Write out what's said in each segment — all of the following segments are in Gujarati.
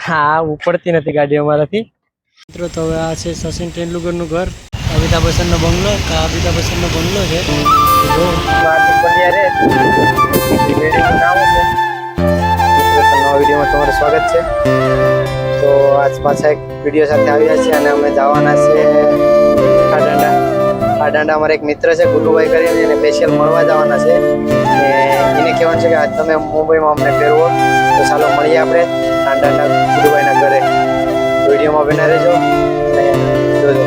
हाँ ઉપડતી નથી ગાડી અમારાથી। મિત્રો તો હવે આ છે સચિન તેંડુલકરનું ઘર, અમિતાભ બચ્ચનનો બંગલો। અમિતાભ બચ્ચનનો બંગલો છે જો હાર્દિક પંડ્યા રે બિલ્ડિંગનું નામ છે। નવા વિડીયોમાં તમારું સ્વાગત છે। તો આજ પાછા એક વિડીયો સાથે આવ્યા છે અને અમે જવાના છે ખાડાંડા। ખાડાંડા અમારા એક મિત્ર છે ગુડુભાઈ કરીને, એને સ્પેશિયલ મળવા જવાના છે। એને કહેવાનું છે કે આજ તમે મુંબઈમાં અમને ફેરવો, તો ચાલો મળીએ આપણે ખાડાંડા ગુડુભાઈના ઘરે। વિડીયોમાં બના રહેજો અને જોજો।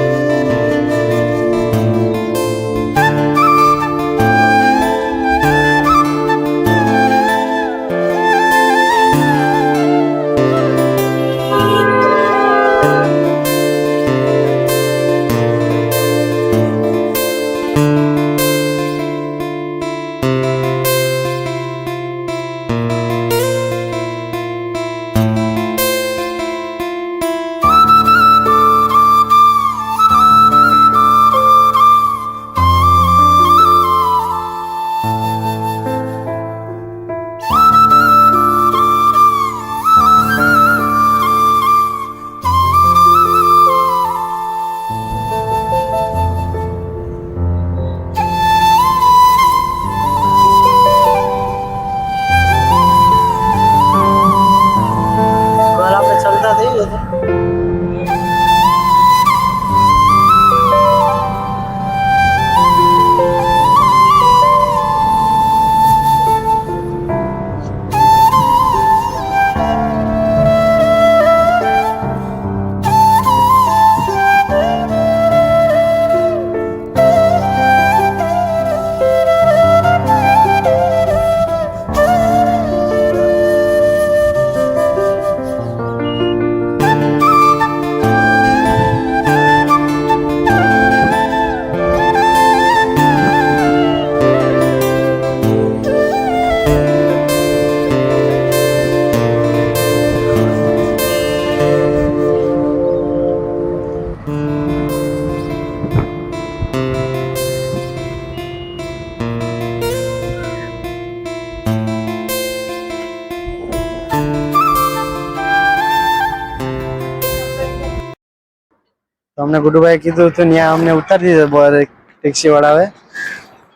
અમને ગુડુભાઈ કીધું હતું ત્યાં અમને ઉતારી દીધો ટેક્સી વાળાએ।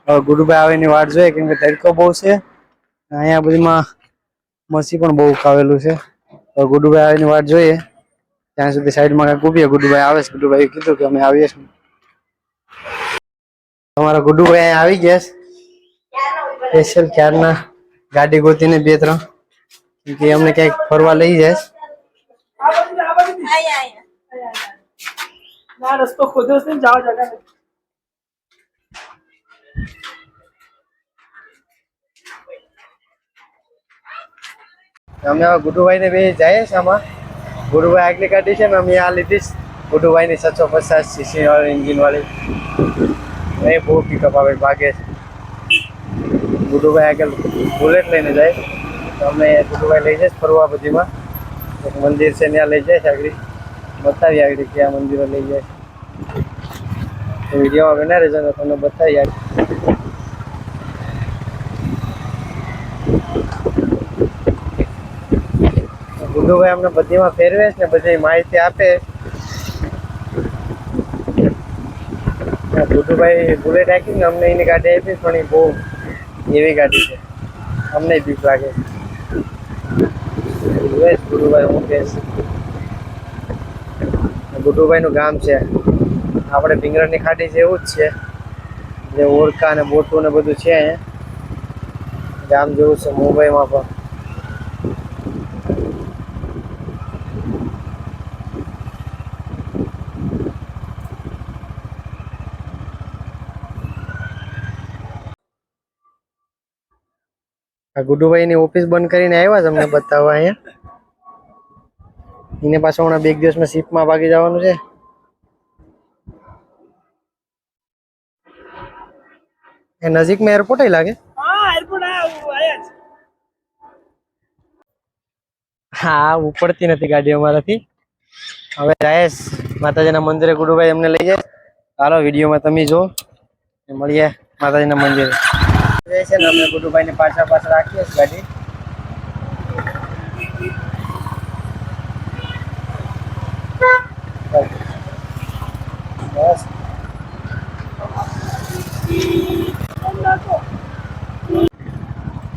હવે ગુડુભાઈ આવીને વાટ જોઈએ, કેમ કે તડકો બહુ છે, અહીંયા બધીમાં મસી પણ બહુ ખાવેલું છે। તો ગુડુભાઈ આવીને વાટ જોઈએ, ત્યાં સુધી સાઈડમાં કાંઈક ઊભીએ। ગુડુભાઈ આવે છે, ગુડુભાઈ કીધું કે અમે આવીએ છીએ। અમારા ગુડુભાઈ અહીંયા આવી ગયા સ્પેશિયલ ક્યારના ગાડી ગોતીને 2-3 કે અમને ક્યાંક ફરવા લઈ જાય। ના રસ્તો ખોદ્યો છે, જાવ જગા અમે ગુડુભાઈ ને બે જાય છે આમાં। ગુડુભાઈ આગલી ગાડી છે ને અમે આ લીધી છે ગુડુભાઈ ની 750 સીસી વાળી એન્જિન વાળી। એ બહુ પિકઅપ આવે, ભાગે છે। ગુડુભાઈ આગળ બુલેટ લઈને જાય, તો અમે ગુડુભાઈ લઈ જઈશ ફરવા બધીમાં। એક મંદિર છે ત્યાં લઈ જાય આગળ, બતાવી આગળ કે આ મંદિરો લઈ જાય। તો વિડીયોમાં બના રહેજો તો તમને બતાવી આગળ। ગુડુભાઈ અમને બધીમાં ફેરવે છે ને બધી માહિતી આપે। ગુડુભાઈ બુલેટ હાકી ને અમને એની ગાડી આપી, પણ એ બહુ એવી ગાડી છે, અમને બીક લાગે। ગુડુભાઈ હું કે ગુડુભાઈ નું ગામ છે, આપણે ભીંગરાની ખાડી છે એવું જ છે, જે ઓળખા ને બોટું ને બધું છે અહીંયા ગામ જેવું છે મુંબઈમાં પણ। આ ગુડુભાઈ ની ઓફિસ બંધ કરીને આવ્યા છે અમને બતાવવા અહીંયા। એને પાછું હમણાં 2 દિવસમાં શિપમાં ભાગી જવાનું છે। એ નજીકમાં એરપોર્ટ લાગે। હા એરપોર્ટ આયા છે। હા ઉપડતી નથી ગાડી અમારાથી। હવે જાય માતાજીના મંદિરે, ગુડુભાઈ અમને લઈ જાય। હાલો વિડીયોમાં તમે જો, મળીએ માતાજીના મંદિરે। છે ને અમે ગુડુભાઈ ને પાછળ રાખીએ ગાડી। બસ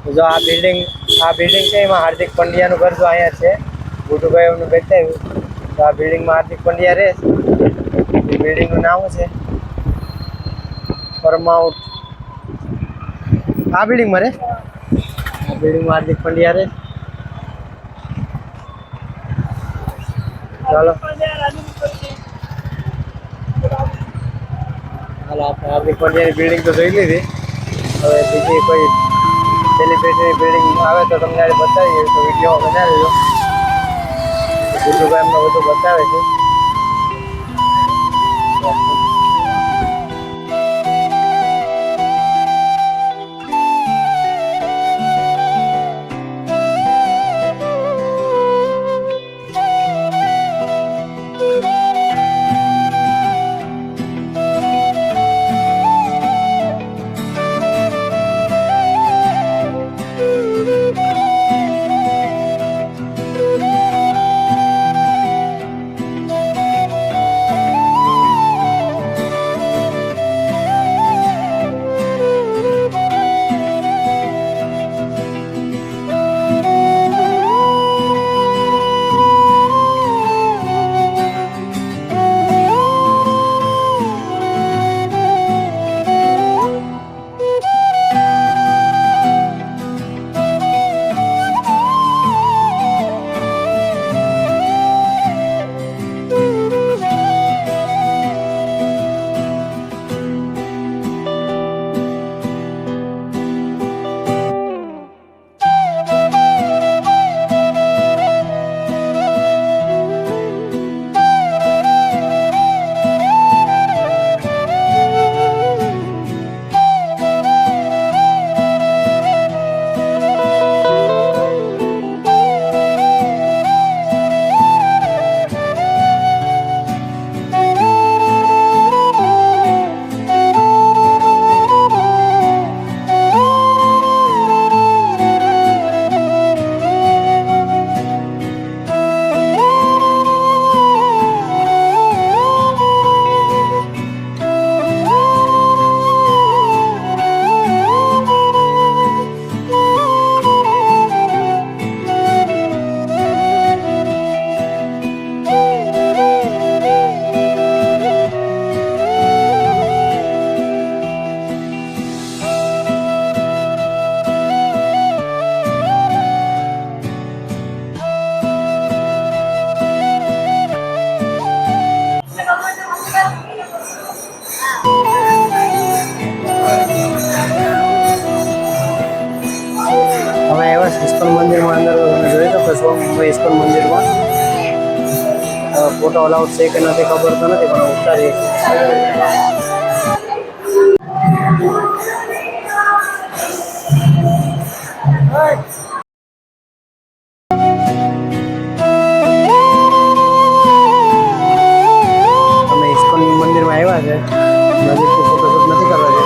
તો જો આ બિલ્ડિંગ છે એમાં હાર્દિક પંડ્યાનું ઘર જો અહીંયા છે. ગુડુભાઈ એમનું બતાવ્યું તો આ બિલ્ડિંગમાં હાર્દિક પંડ્યા રહે છે. એ બિલ્ડિંગનું નામ છે પરમાઉન્ટ. આ બિલ્ડિંગમાં રહે, આ બિલ્ડિંગમાં હાર્દિક પંડ્યા રહે. ચાલો હાલ આપણે હાર્દિક પંડ્યાની બિલ્ડિંગ તો જોઈ લીધી. હવે બીજી કોઈ સેલિબ્રિટીની બિલ્ડિંગ આવે તો તમને આજે બતાવીએ તો વિડીયો બનાવી લેજો. ગુડુભાઈ એમને બધું બતાવે છે. ઇસ્કોન મંદિરમાં અંદર તમે જોઈ શકો છો. મુંબઈ ઇસ્કોન મંદિરમાં ફોટો અલાઉડ છે કે નથી ખબર તો નથી, પણ ઉતારી તમે ઇસ્કોન મંદિરમાં આવ્યા છે, નજીકથી ફોટોશૂટ નથી કરવા છે.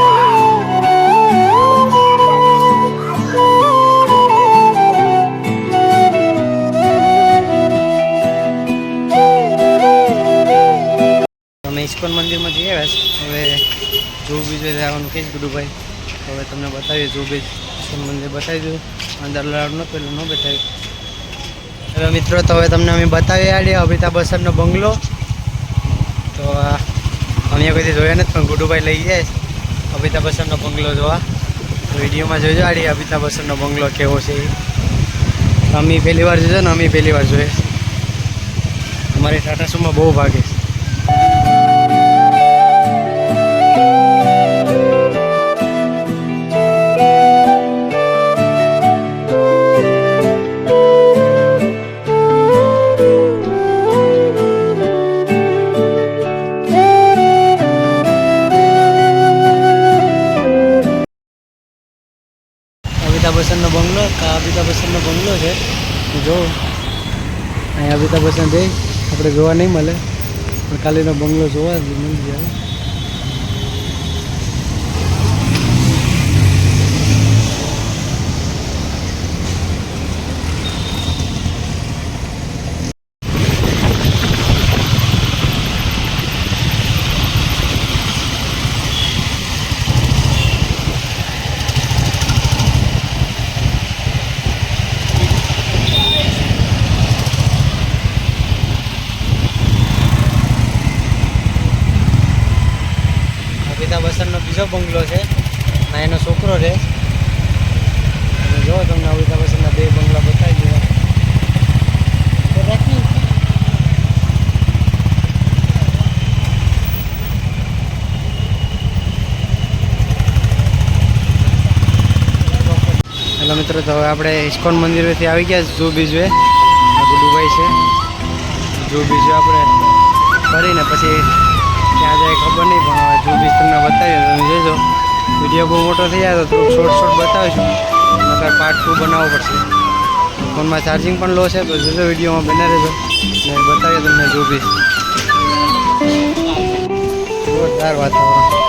ઇસ્કોન મંદિરમાં જઈ આવ્યા છે. હવે જૂ બીજ જવાનું કહીશ ગુડુભાઈ. હવે તમને બતાવીએ જૂ બીજ ઇસ્કોન મંદિર બતાવી દઉં. અંદર લાડ ન પેલું ન બતાવ્યું. હવે મિત્રો તો હવે તમને અમે બતાવી આવીએ અમિતાભ બચ્ચનનો બંગલો. તો અમે કોઈથી જોયા નથી, પણ ગુડુભાઈ લઈ જાય અમિતાભ બચ્ચનનો બંગલો જોવા. વિડીયોમાં જોઈજો આડી અમિતાભ બચ્ચનનો બંગલો કેવો છે. અમે પહેલી વાર જોજો ને, અમે પહેલી વાર જોઈએ. અમારી ટાટા સુમાં બહુ ભાગે છે. અમિતાભ બચ્ચનનો બંગલો, અમિતાભ બચ્ચનનો બંગલો છે. જો અહીંયા અમિતાભ બચ્ચન જઈ આપણે જોવા નહીં મળે, પણ કાલીનો બંગલો જોવા મળી જાય. બચ્ચનનો બીજો બંગલો છે, ના એનો છોકરો રહે. અને જો તમને અમિતાભ બચ્ચનના 2 બંગલા બતાવી દીધા. તો રાખી હેલો મિત્રો, તો હવે આપણે ઇસ્કોન મંદિરેથી આવી ગયા જૂ બીજે. આ ગુડુભાઈ છે. જૂ બીજે આપણે ફરીને પછી ત્યાં જાય ખબર નહીં, પણ હવે જૂ બીજ તમને બતાવીએ. તમે જોજો, વિડીયો બહુ મોટો થઈ જાય તો થોડુંક શોર્ટ બતાવીશું, નકર પાર્ટ 2 બનાવવો પડશે. ફોનમાં ચાર્જિંગ પણ લો છે, તો જોજો વિડીયોમાં બને રહેજો ને બતાવીએ તમને જૂ બીજ. જોરદાર વાતાવરણ.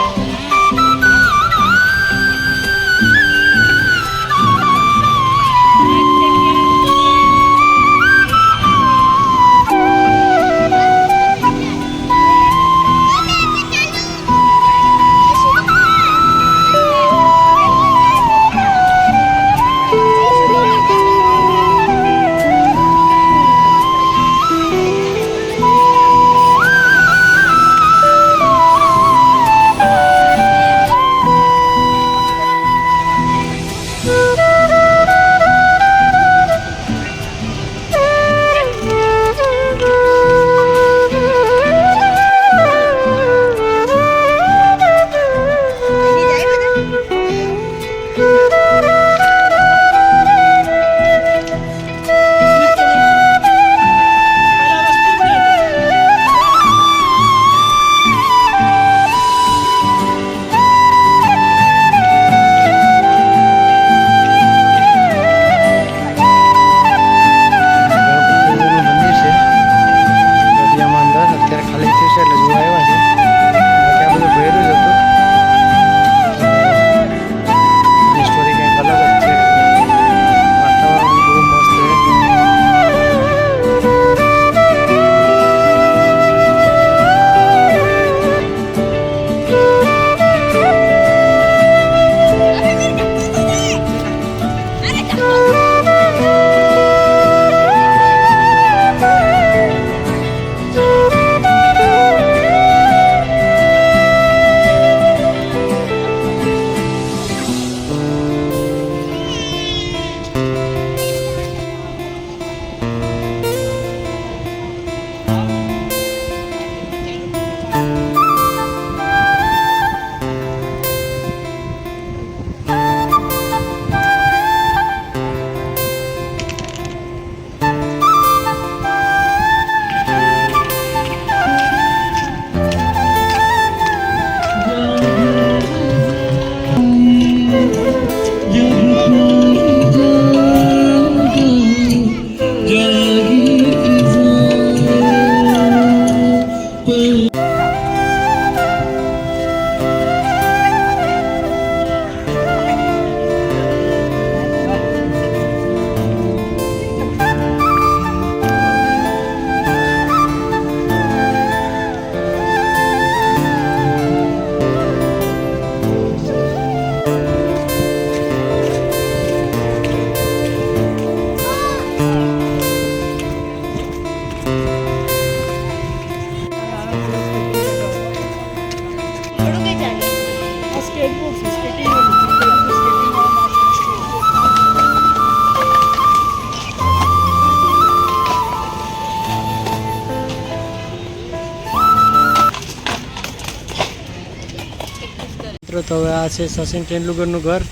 તો હવે આ છે સચિન તેંડુલકરનું ઘર,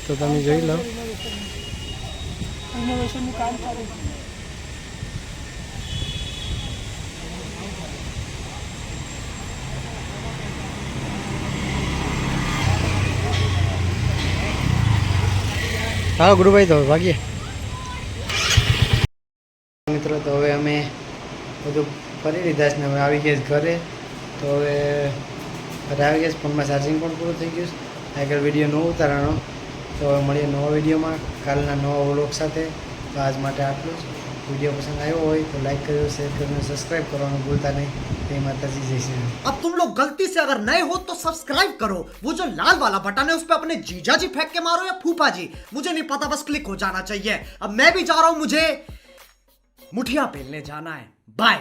તો તમે જોઈ લો. હાલો ગુરુભાઈ, તો ભાગીએ મિત્રો. તો હવે અમે બધું ફરી લીધા છે ને હવે આવી ગયા ઘરે. તો હવે ઘરે આવી ગયા, ફોનમાં ચાર્જિંગ પણ પૂરું થઈ ગયું છે. આગળ વિડીયો ન ઉતારવાનો, તો હવે મળીએ નવા વિડીયોમાં કાલના નવા વ્લોગ સાથે. તો આજ માટે આટલું જ. वीडियो पसंद आयो हो तो लाइक करो, शेयर करो, सब्सक्राइब करना भूलता नहीं। जय माता जी, जय श्री राम। अब तुम लोग गलती से अगर नए हो तो सब्सक्राइब करो, वो जो लाल वाला बटन है उस पर अपने जीजा जी फेंक के मारो या फूफा जी, मुझे नहीं पता, बस क्लिक हो जाना चाहिए। अब मैं भी जा रहा हूं, मुझे मुठिया पेलने जाना है। बाय।